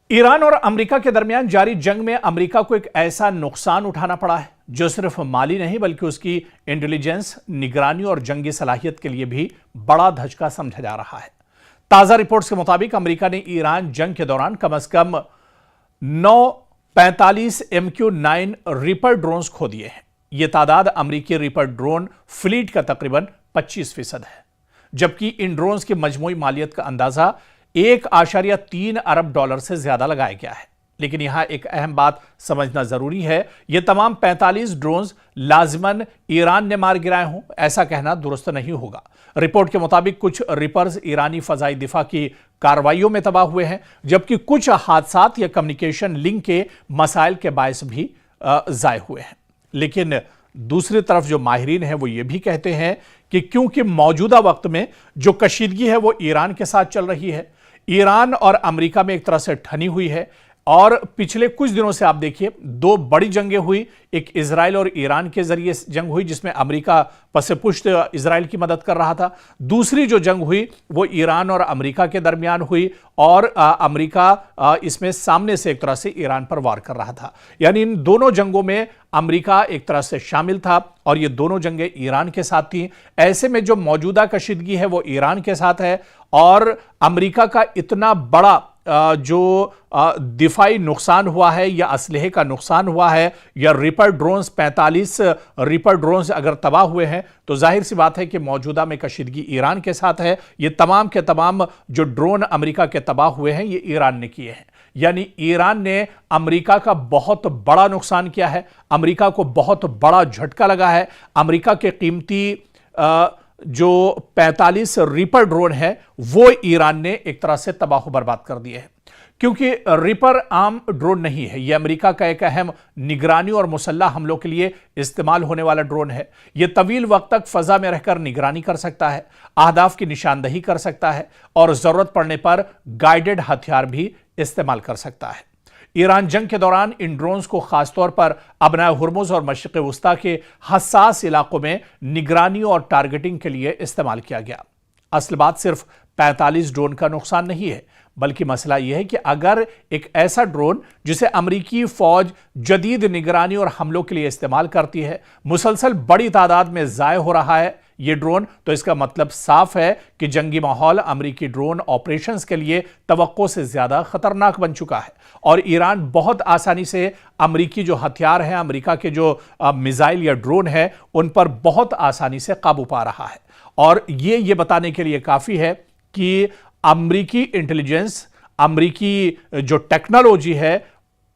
Iran और America के दरमियान जारी जंग में अमेरिका को एक ऐसा नुकसान उठाना पड़ा है जो सिर्फ माली नहीं बल्कि उसकी इंटेलिजेंस, निगरानी और जंगी सलाहियत के लिए भी बड़ा धचका समझा जा रहा है। ताजा रिपोर्ट्स के मुताबिक अमेरिका ने ईरान जंग के दौरान कम से कम 9 MQ-9 रीपर ड्रोन्स खो दिए हैं। यह तादाद अमेरिकी रीपर ड्रोन फ्लीट का तकरीबन 25% है, जबकि इन ड्रोन्स की मजमूई मालियत का अंदाजा $1.3 अरब से ज्यादा लगाया गया है। लेकिन यहां एक अहम बात समझना जरूरी है, यह तमाम 45 ड्रोन्स लाजिमन ईरान ने मार गिराए हों, ऐसा कहना दुरुस्त नहीं होगा। रिपोर्ट के मुताबिक कुछ रिपर्स ईरानी फजाई दिफा की कार्रवाइयों में तबाह हुए हैं, जबकि कुछ हादसात या कम्युनिकेशन लिंक के मसाइल के बायस भी जाए हुए हैं। लेकिन दूसरी तरफ जो माहिरीन हैं वो ये भी कहते हैं कि क्योंकि मौजूदा वक्त में जो कशीदगी है वो ईरान के साथ चल रही है, ईरान और अमेरिका में एक तरह से ठनी हुई है। और पिछले कुछ दिनों से आप देखिए 2 बड़ी जंगें हुई, एक इजराइल और ईरान के जरिए जंग हुई जिसमें अमेरिका पसे-पुश्त इजराइल की मदद कर रहा था। दूसरी जो जंग हुई वो ईरान और अमेरिका के दरमियान हुई और अमेरिका इसमें सामने से एक तरह से ईरान पर वार कर रहा था। यानी इन दोनों जंगों में अमेरिका एक तरह से शामिल था और ये दोनों जंगें ईरान के साथ थी। ऐसे में जो मौजूदा कशीदगी है वो ईरान के साथ है और अमेरिका का इतना बड़ा जो दिफाई नुकसान हुआ है या असलहे का नुकसान हुआ है या रीपर ड्रोन्स 45 रीपर ड्रोन्स अगर तबाह हुए हैं तो जाहिर सी बात है कि मौजूदा में कशीदगी ईरान के साथ है। ये तमाम के तमाम जो ड्रोन अमेरिका के तबाह हुए हैं ये ईरान ने किए हैं। यानी ईरान ने अमेरिका का बहुत बड़ा नुकसान किया है, अमेरिका को बहुत बड़ा झटका लगा है। अमेरिका के कीमती जो 45 रीपर ड्रोन है वो ईरान ने एक तरह से तबाह बर्बाद कर दिए हैं, क्योंकि रीपर आम ड्रोन नहीं है। यह अमेरिका का एक अहम निगरानी और मुसल्लह हमलों के लिए इस्तेमाल होने वाला ड्रोन है। यह तवील वक्त तक फजा में रहकर निगरानी कर सकता है, अहदाफ की निशानदही कर सकता है और जरूरत पड़ने पर गाइडेड हथियार भी इस्तेमाल कर सकता है। ईरान जंग के दौरान इन ड्रोन्स को खासतौर पर अबनाए हुर्मुज और मशरिक़ वस्ता के हसास इलाकों में निगरानी और टारगेटिंग के लिए इस्तेमाल किया गया। असल बात सिर्फ 45 ड्रोन का नुकसान नहीं है, बल्कि मसला यह है कि अगर एक ऐसा ड्रोन जिसे अमेरिकी फौज जदीद निगरानी और हमलों के लिए इस्तेमाल करती है मुसलसल बड़ी तादाद में ज़ाय हो रहा है ये ड्रोन, तो इसका मतलब साफ है कि जंगी माहौल अमेरिकी ड्रोन ऑपरेशंस के लिए तवक्को से ज्यादा खतरनाक बन चुका है और ईरान बहुत आसानी से अमेरिकी जो हथियार हैं, अमेरिका के जो मिसाइल या ड्रोन है उन पर बहुत आसानी से काबू पा रहा है। और ये बताने के लिए काफी है कि अमेरिकी इंटेलिजेंस, अमेरिकी जो टेक्नोलॉजी है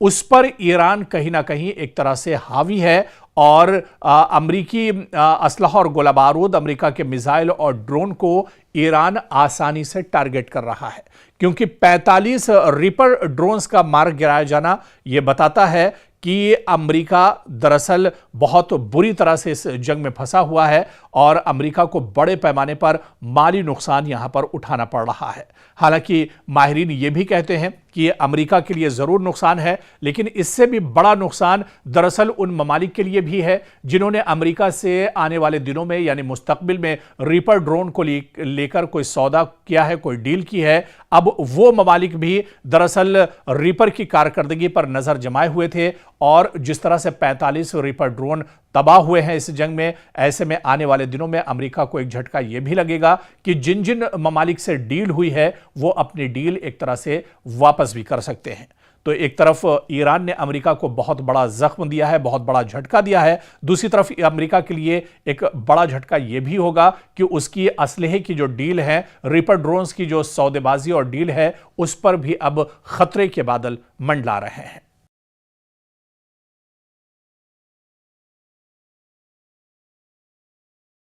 उस पर ईरान कहीं ना कहीं एक तरह से हावी है और अमेरिकी असलहा और गोला बारूद, अमेरिका के मिसाइल और ड्रोन को ईरान आसानी से टारगेट कर रहा है, क्योंकि 45 रीपर ड्रोन्स का मार गिराया जाना यह बताता है कि अमेरिका दरअसल बहुत बुरी तरह से इस जंग में फंसा हुआ है और अमेरिका को बड़े पैमाने पर माली नुकसान यहां पर उठाना पड़ रहा है। हालांकि माहिरीन ये भी कहते हैं कि ये अमेरिका के लिए ज़रूर नुकसान है, लेकिन इससे भी बड़ा नुकसान दरअसल उन ममालिक के लिए भी है जिन्होंने अमेरिका से आने वाले दिनों में यानी मुस्तकबिल में रीपर ड्रोन को लेकर कोई सौदा किया है, कोई डील की है। अब वो ममालिक भी दरअसल रीपर की कारकर्दगी पर नज़र जमाए हुए थे और जिस तरह से 45 रीपर ड्रोन तबाह हुए हैं इस जंग में, ऐसे में आने वाले दिनों में अमेरिका को एक झटका यह भी लगेगा कि जिन जिन ममालिक से डील हुई है वो अपनी डील एक तरह से वापस भी कर सकते हैं। तो एक तरफ ईरान ने अमेरिका को बहुत बड़ा जख्म दिया है, बहुत बड़ा झटका दिया है, दूसरी तरफ अमेरिका के लिए एक बड़ा झटका यह भी होगा कि उसकी असलहे की जो डील है, रीपर ड्रोन्स की जो सौदेबाजी और डील है, उस पर भी अब खतरे के बादल मंडला रहे हैं।